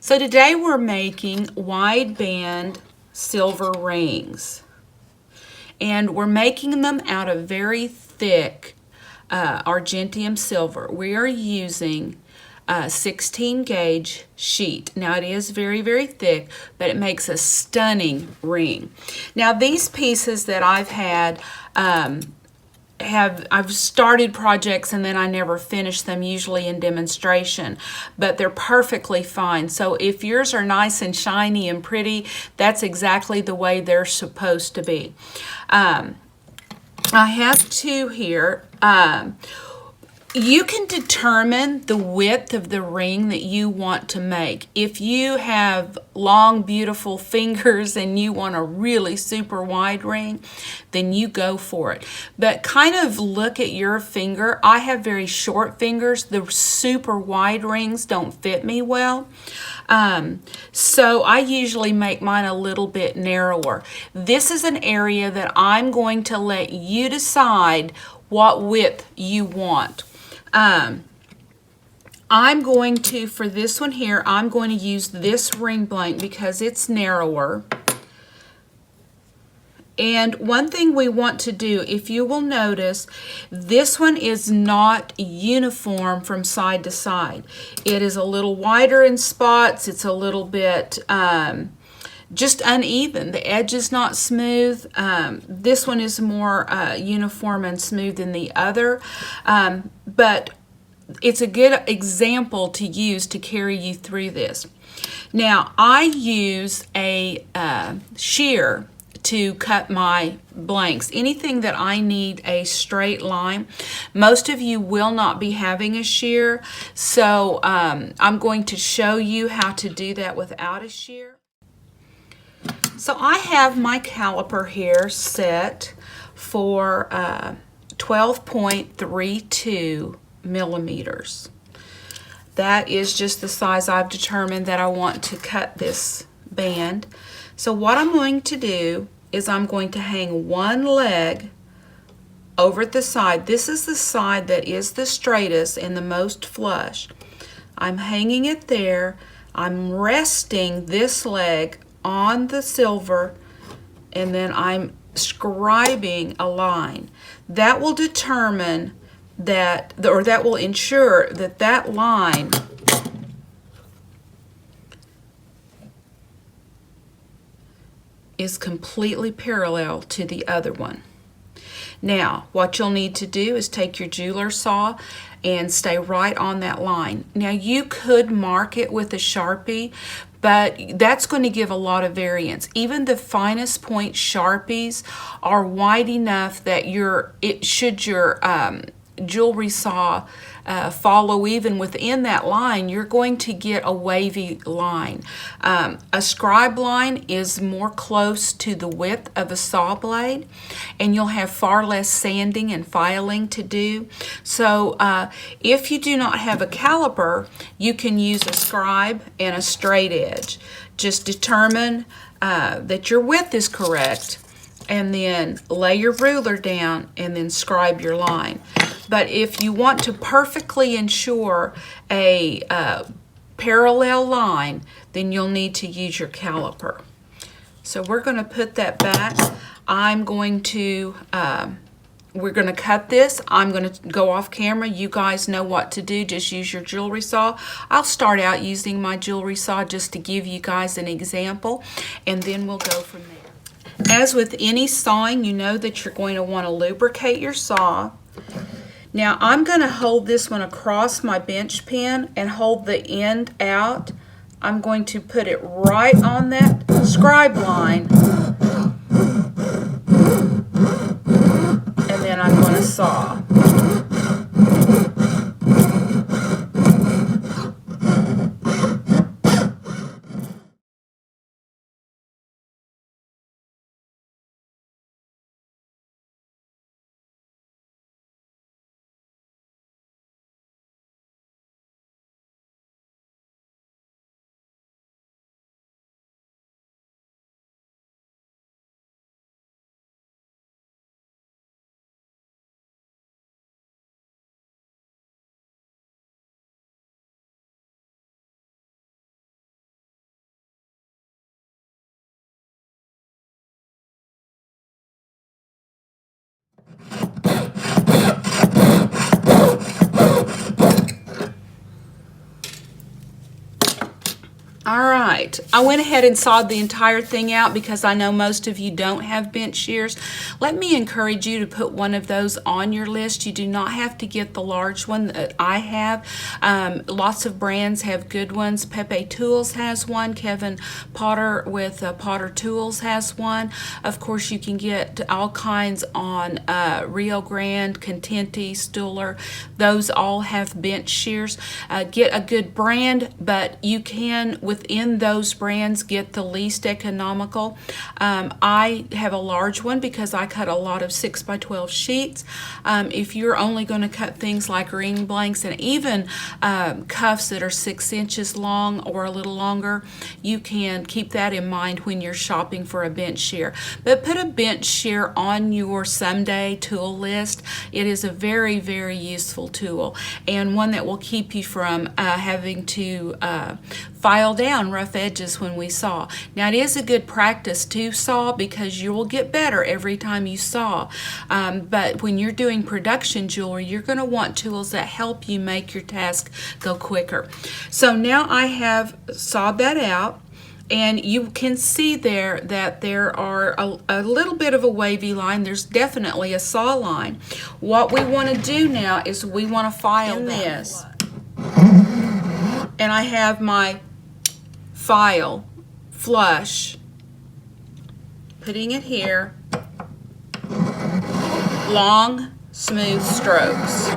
So today we're making wide band silver rings, and we're making them out of very thick argentium silver. We are using a 16 gauge sheet. Now it is very, very thick, but it makes a stunning ring. Now these pieces that I've had, I've started projects and then I never finish them, usually in demonstration, but they're perfectly fine. So if yours are nice and shiny and pretty, that's exactly the way they're supposed to be. I have two here. You can determine the width of the ring that you want to make. If you have long, beautiful fingers and you want a really super wide ring, then you go for it. But kind of look at your finger. I have very short fingers. The super wide rings don't fit me well. So I usually make mine a little bit narrower. This is an area that I'm going to let you decide what width you want. I'm going to, for this one here, I'm going to use this ring blank because it's narrower. And one thing we want to do, if you will notice, this one is not uniform from side to side. It is a little wider in spots. It's a little bit just uneven. The edge is not smooth. This one is more uniform and smooth than the other. But it's a good example to use to carry you through this. Now, I use a shear to cut my blanks. Anything that I need a straight line. Most of you will not be having a shear, so I'm going to show you how to do that without a shear. So I have my caliper here set for 12.32 millimeters. That is just the size I've determined that I want to cut this band. So what I'm going to do is I'm going to hang one leg over at the side. This is the side that is the straightest and the most flush. I'm hanging it there. I'm resting this leg on the silver, and then I'm scribing a line. That will determine that, or that will ensure that that line is completely parallel to the other one. Now, what you'll need to do is take your jeweler saw and stay right on that line. Now, you could mark it with a Sharpie, but that's going to give a lot of variance. Even the finest point Sharpies are wide enough that should your jewelry saw follow even within that line, you're going to get a wavy line. A scribe line is more close to the width of a saw blade, and you'll have far less sanding and filing to do. So if you do not have a caliper, you can use a scribe and a straight edge. Just determine that your width is correct, and then lay your ruler down and then scribe your line. But if you want to perfectly ensure a parallel line, then you'll need to use your caliper. So we're going to put that back. We're going to cut this. I'm going to go off camera. You guys know what to do. Just use your jewelry saw. I'll start out using my jewelry saw just to give you guys an example, and then we'll go from there. As with any sawing, you know that you're going to want to lubricate your saw. Now I'm going to hold this one across my bench pin and hold the end out. I'm going to put it right on that scribe line, and then I'm going to saw. All right, I went ahead and sawed the entire thing out because I know most of you don't have bench shears. Let me encourage you to put one of those on your list. You do not have to get the large one that I have. Lots of brands have good ones. Pepe Tools has one. Kevin Potter with Potter Tools has one. Of course, you can get all kinds on Rio Grande, Contenti, Stuhler. Those all have bench shears. Get a good brand, but you can, within those brands, get the least economical. I have a large one because I cut a lot of 6x12 sheets. If you're only going to cut things like ring blanks and even cuffs that are 6 inches long or a little longer, you can keep that in mind when you're shopping for a bench shear. But put a bench shear on your someday tool list. It is a very, very useful tool, and one that will keep you from having to file down rough edges when we saw. Now, it is a good practice to saw because you will get better every time you saw. But when you're doing production jewelry, you're going to want tools that help you make your task go quicker. So now I have sawed that out. And you can see there that there are a little bit of a wavy line. There's definitely a saw line. What we want to do now is we want to file this. And I have my file flush, putting it here, long, smooth strokes.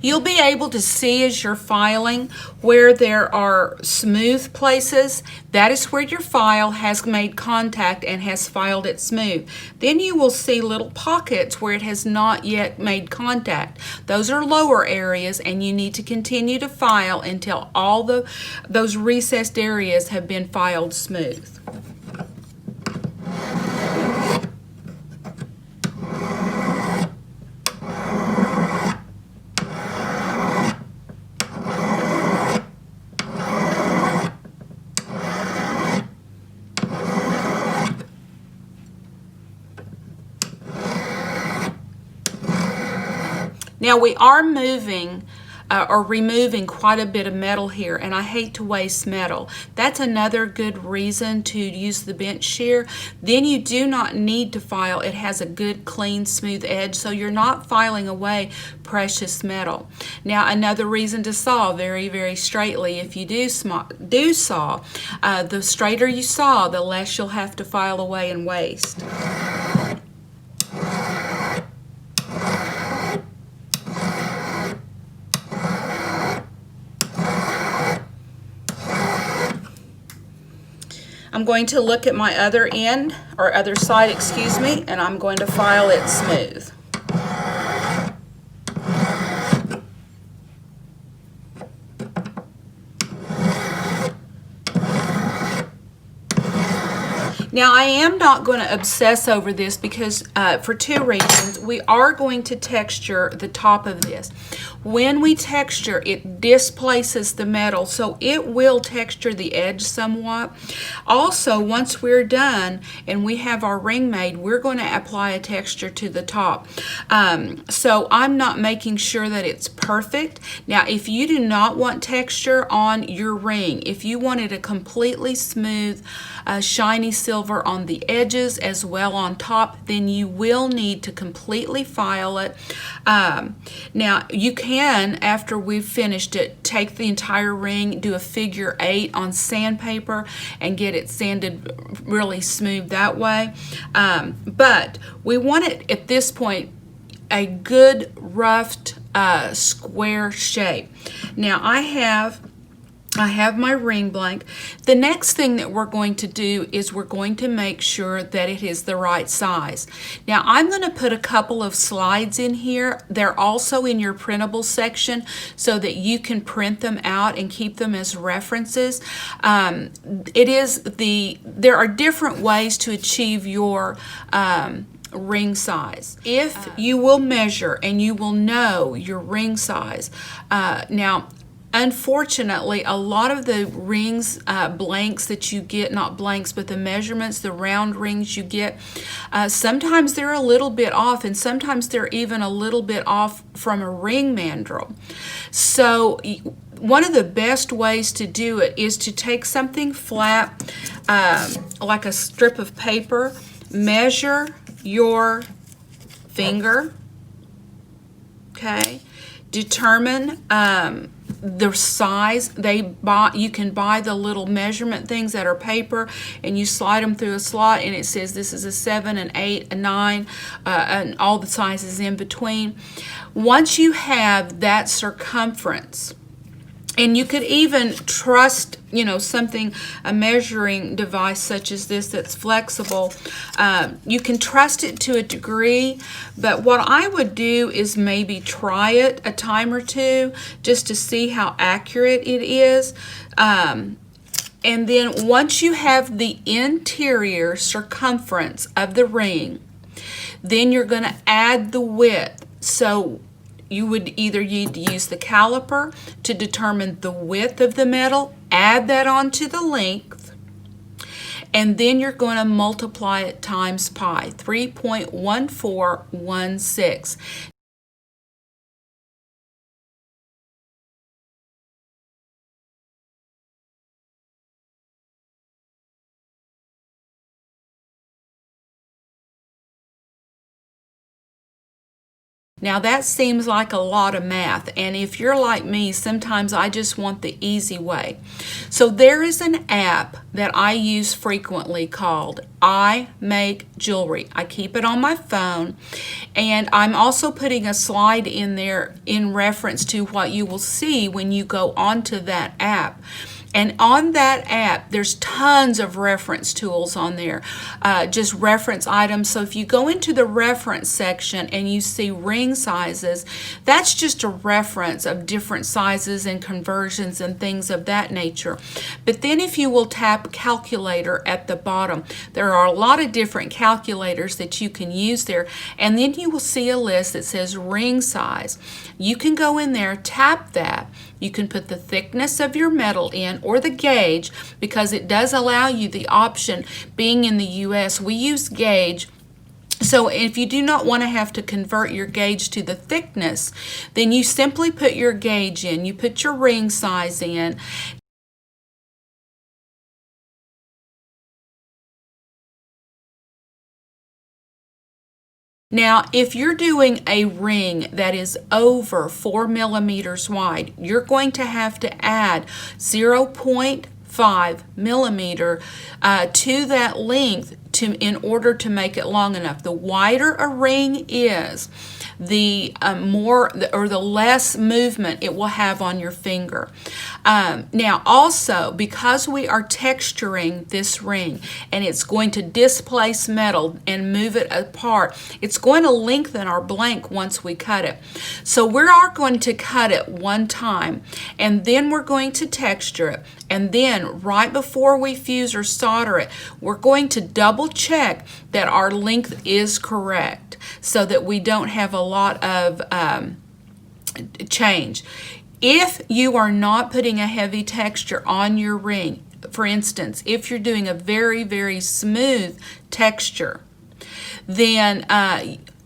You'll be able to see as you're filing where there are smooth places. That is where your file has made contact and has filed it smooth. Then you will see little pockets where it has not yet made contact. Those are lower areas, and you need to continue to file until all those recessed areas have been filed smooth. Now we are moving or removing quite a bit of metal here, and I hate to waste metal. That's another good reason to use the bench shear. Then you do not need to file. It has a good, clean, smooth edge, so you're not filing away precious metal. Now, another reason to saw very, very straightly. If you do saw, the straighter you saw, the less you'll have to file away and waste. I'm going to look at my other end, or other side, excuse me, and I'm going to file it smooth. Now, I am not going to obsess over this because for two reasons. We are going to texture the top of this. When we texture, it displaces the metal, so it will texture the edge somewhat. Also, once we're done and we have our ring made, we're going to apply a texture to the top. So I'm not making sure that it's perfect. Now, if you do not want texture on your ring, if you wanted a completely smooth, shiny silver on the edges as well on top, then you will need to completely file it. Now, you can, after we've finished it, take the entire ring, do a figure 8 on sandpaper, and get it sanded really smooth that way. But we want it at this point a good roughed square shape. Now, I have I have my ring blank. The next thing that we're going to do is we're going to make sure that it is the right size. Now I'm going to put a couple of slides in here. They're also in your printable section so that you can print them out and keep them as references. There are different ways to achieve your ring size. If you will measure and you will know your ring size, now unfortunately, a lot of the rings, blanks that you get, not blanks, but the measurements, the round rings you get, sometimes they're a little bit off, and sometimes they're even a little bit off from a ring mandrel. So one of the best ways to do it is to take something flat, like a strip of paper, measure your finger, okay, determine the size. You can buy the little measurement things that are paper, and you slide them through a slot, and it says this is a 7, an 8, a 9, and all the sizes in between. Once you have that circumference, and you could even trust, something, a measuring device such as this that's flexible. You can trust it to a degree, but what I would do is maybe try it a time or two just to see how accurate it is. And then once you have the interior circumference of the ring, then you're going to add the width. So you would either need to use the caliper to determine the width of the metal, add that onto the length, and then you're going to multiply it times pi, 3.1416. Now that seems like a lot of math, and if you're like me, sometimes I just want the easy way. So there is an app that I use frequently called I Make Jewelry. I keep it on my phone, and I'm also putting a slide in there in reference to what you will see when you go onto that app. And on that app, there's tons of reference tools on there, just reference items. So if you go into the reference section and you see ring sizes, that's just a reference of different sizes and conversions and things of that nature. But then if you will tap calculator at the bottom, there are a lot of different calculators that you can use there. And then you will see a list that says ring size. You can go in there, tap that. You can put the thickness of your metal in or the gauge, because it does allow you the option. Being in the US, we use gauge. So if you do not want to have to convert your gauge to the thickness, then you simply put your gauge in. You put your ring size in. Now, if you're doing a ring that is over 4 millimeters wide, you're going to have to add 0.5 millimeter to that length in order to make it long enough. The wider a ring is, the more or the less movement it will have on your finger. Now also, because we are texturing this ring and it's going to displace metal and move it apart, it's going to lengthen our blank once we cut it. So we are going to cut it one time, and then we're going to texture it, and then right before we fuse or solder it, we're going to double check that our length is correct so that we don't have a lot of change. If you are not putting a heavy texture on your ring, for instance, if you're doing a very, very smooth texture, then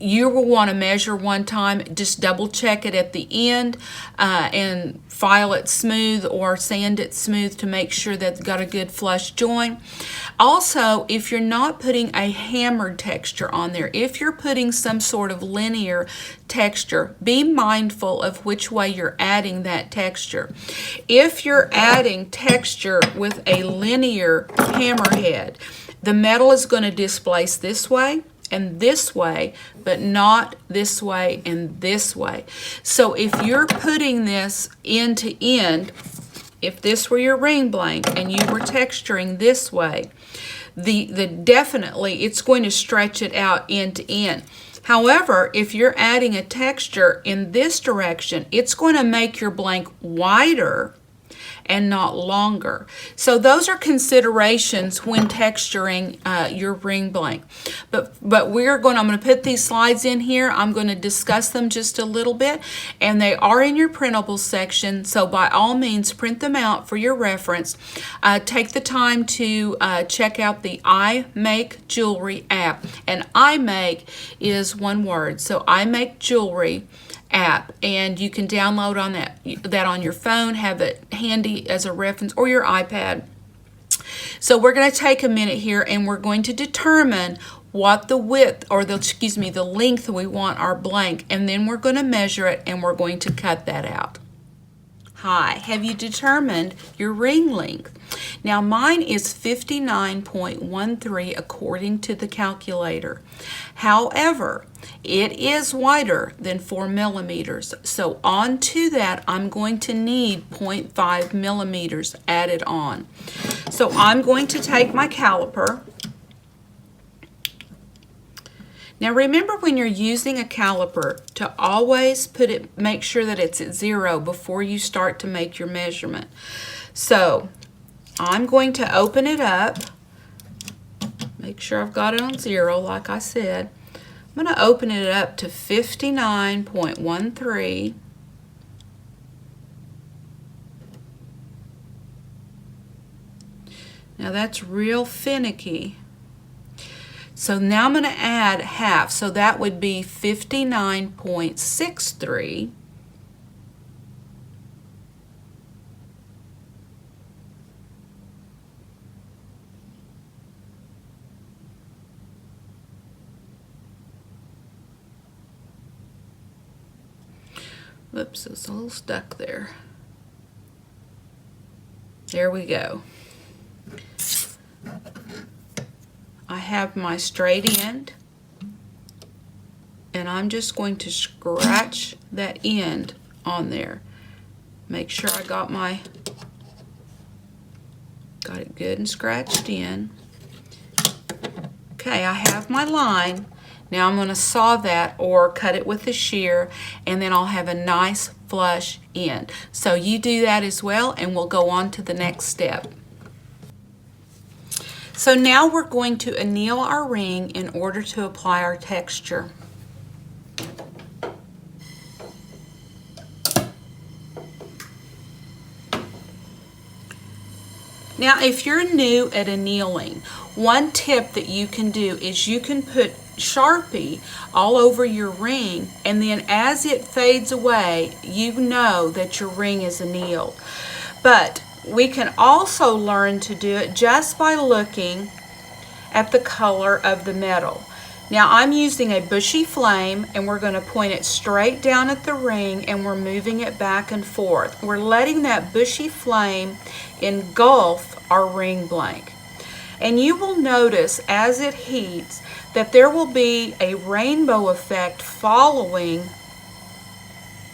you will want to measure one time, just double check it at the end, and file it smooth or sand it smooth to make sure that it's got a good flush joint. Also, if you're not putting a hammered texture on there, if you're putting some sort of linear texture, be mindful of which way you're adding that texture. If you're adding texture with a linear hammerhead, the metal is going to displace this way and this way, but not this way and this way. So if you're putting this end to end, if this were your ring blank and you were texturing this way, definitely it's going to stretch it out end to end. However, if you're adding a texture in this direction, it's going to make your blank wider and not longer. So those are considerations when texturing your ring blank. But I'm going to put these slides in here. I'm going to discuss them just a little bit, and they are in your printable section. So by all means, print them out for your reference. Take the time to check out the I Make Jewelry app, and I Make is one word. So I Make Jewelry app, and you can download on that on your phone, have it handy as a reference, or your iPad. So we're going to take a minute here and we're going to determine what the width or the length we want our blank, and then we're going to measure it and we're going to cut that out. Hi, have you determined your ring length? Now mine is 59.13 according to the calculator. However, it is wider than 4 millimeters. So on to that, I'm going to need 0.5 millimeters added on. So I'm going to take my caliper. Now remember, when you're using a caliper, to always make sure that it's at 0 before you start to make your measurement. So I'm going to open it up, make sure I've got it on 0 like I said. I'm going to open it up to 59.13. Now that's real finicky. So now I'm going to add half, so that would be 59.63. Whoops, it's a little stuck there. There we go. I have my straight end, and I'm just going to scratch that end on there. Make sure I got it good and scratched in. Okay, I have my line. Now I'm going to saw that or cut it with a shear, and then I'll have a nice flush end. So you do that as well, and we'll go on to the next step. So now we're going to anneal our ring in order to apply our texture. Now if you're new at annealing, one tip that you can do is you can put Sharpie all over your ring, and then as it fades away, you know that your ring is annealed. But we can also learn to do it just by looking at the color of the metal. Now I'm using a bushy flame, and we're going to point it straight down at the ring, and we're moving it back and forth. We're letting that bushy flame engulf our ring blank. And you will notice as it heats that there will be a rainbow effect following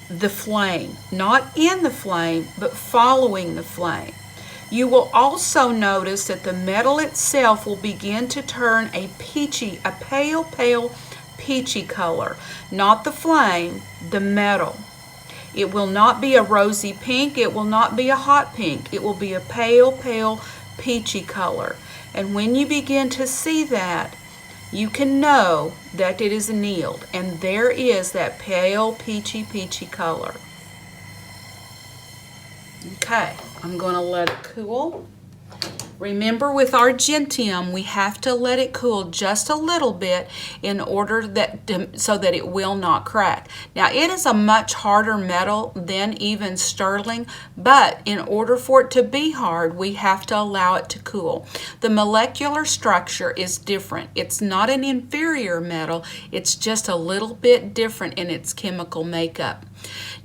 the flame, not in the flame, but following the flame. You will also notice that the metal itself will begin to turn a pale peachy color. Not the flame, the metal. It will not be a rosy pink, it will not be a hot pink. It will be a pale peachy color. And when you begin to see that, you can know that it is annealed, and there is that pale peachy color. Okay, I'm going to let it cool. Remember, with our gentium, we have to let it cool just a little bit in order so that it will not crack. Now, it is a much harder metal than even sterling, but in order for it to be hard, we have to allow it to cool. The molecular structure is different. It's not an inferior metal, it's just a little bit different in its chemical makeup.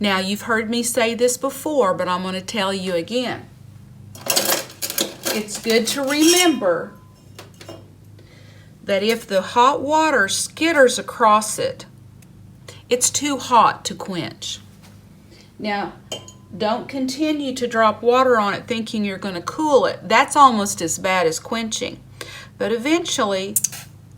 Now, you've heard me say this before, but I'm going to tell you again. It's good to remember that if the hot water skitters across it, it's too hot to quench. Now, Don't continue to drop water on it thinking you're going to cool it. That's almost as bad as quenching. But eventually,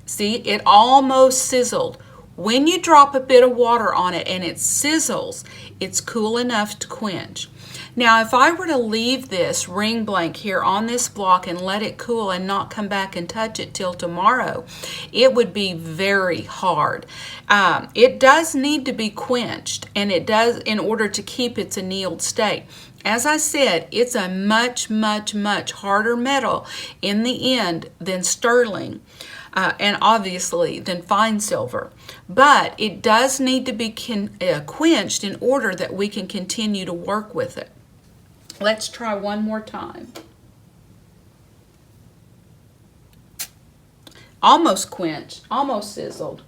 see, it almost sizzled. When you drop a bit of water on it and it sizzles, it's cool enough to quench. Now, if I were to leave this ring blank here on this block and let it cool and not come back and touch it till tomorrow, it would be very hard. It does need to be quenched, and it does in order to keep its annealed state. As I said, it's a much, much, much harder metal in the end than sterling. And obviously than fine silver. But it does need to be quenched in order that we can continue to work with it. Let's try one more time. Almost quenched, almost sizzled.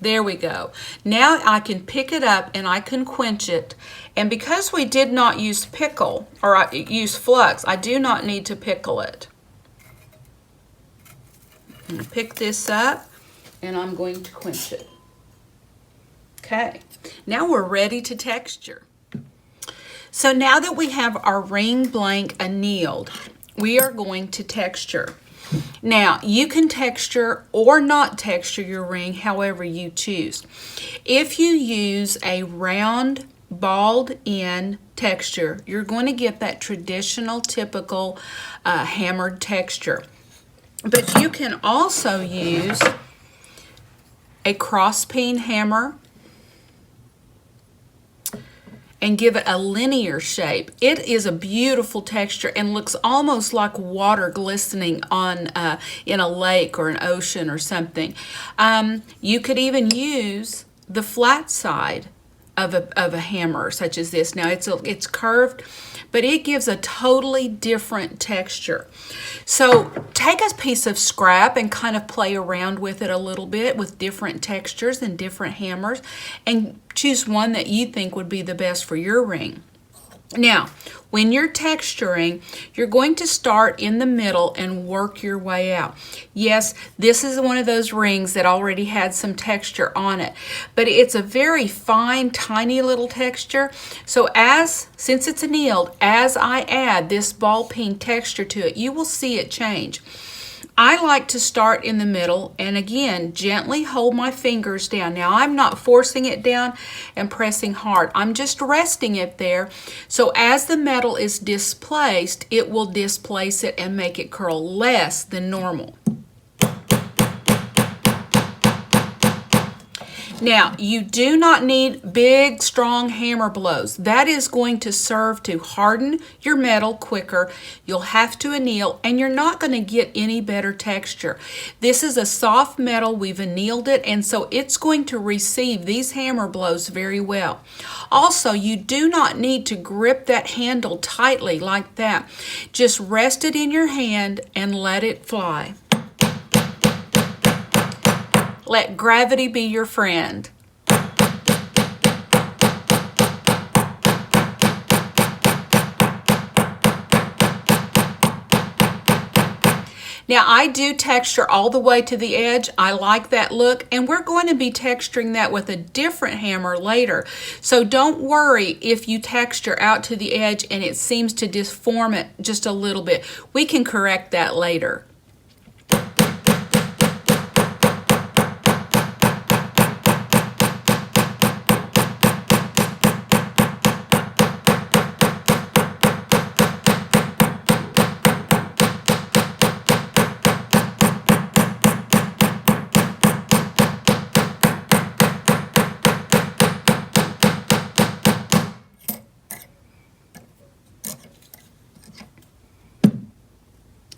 There we go. Now I can pick it up and I can quench it. And because we did not use pickle, or use flux, I do not need to pickle it. I'm going to pick this up and I'm going to quench it. Okay, now we're ready to texture. So now that we have our ring blank annealed, we are going to texture. Now, you can texture or not texture your ring however you choose. If you use a round, balled in texture, you're going to get that traditional, typical hammered texture. But you can also use a cross-peen hammer and give it a linear shape. It is a beautiful texture and looks almost like water glistening on in a lake or an ocean or something. You could even use the flat side of a hammer such as this. Now it's curved, but it gives a totally different texture. So take a piece of scrap and kind of play around with it a little bit with different textures and different hammers, and choose one that you think would be the best for your ring. Now, when you're texturing, you're going to start in the middle and work your way out. Yes, this is one of those rings that already had some texture on it, but it's a very fine, tiny little texture. So since it's annealed, as I add this ball peen texture to it, you will see it change. I like to start in the middle and again gently hold my fingers down. Now I'm not forcing it down and pressing hard. I'm just resting it there. So as the metal is displaced, it will displace it and make it curl less than normal. Now, you do not need big, strong hammer blows. That is going to serve to harden your metal quicker. You'll have to anneal, and you're not going to get any better texture. This is a soft metal. We've annealed it, and so it's going to receive these hammer blows very well. Also, you do not need to grip that handle tightly like that. Just rest it in your hand and let it fly. Let gravity be your friend. Now I do texture all the way to the edge. I like that look, and we're going to be texturing that with a different hammer later. So don't worry if you texture out to the edge and it seems to deform it just a little bit. We can correct that later.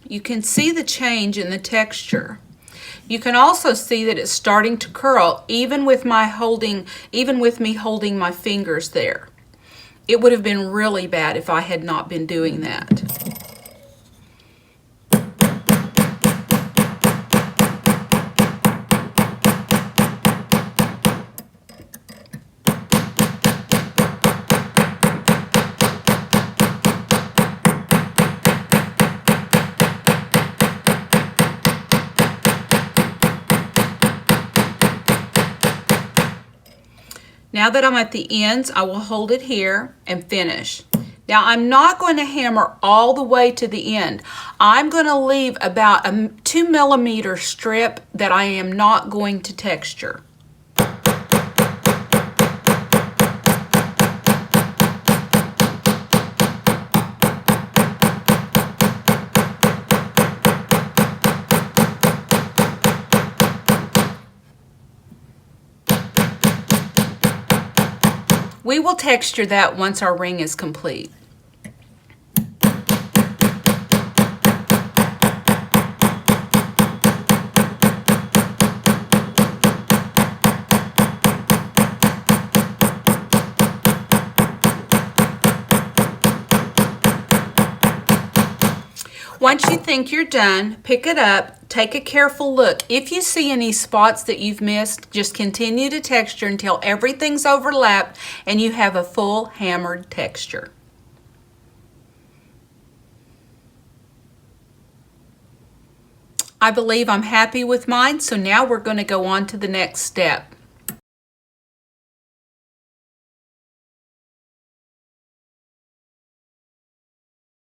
You can see the change in the texture. You can also see that it's starting to curl even with me holding my fingers there. It would have been really bad if I had not been doing that. Now that I'm at the ends, I will hold it here and finish. Now I'm not going to hammer all the way to the end. I'm going to leave about a 2 millimeter strip that I am not going to texture. We will texture that once our ring is complete. Once you think you're done, pick it up, take a careful look. If you see any spots that you've missed, just continue to texture until everything's overlapped and you have a full hammered texture. I believe I'm happy with mine, so now we're going to go on to the next step.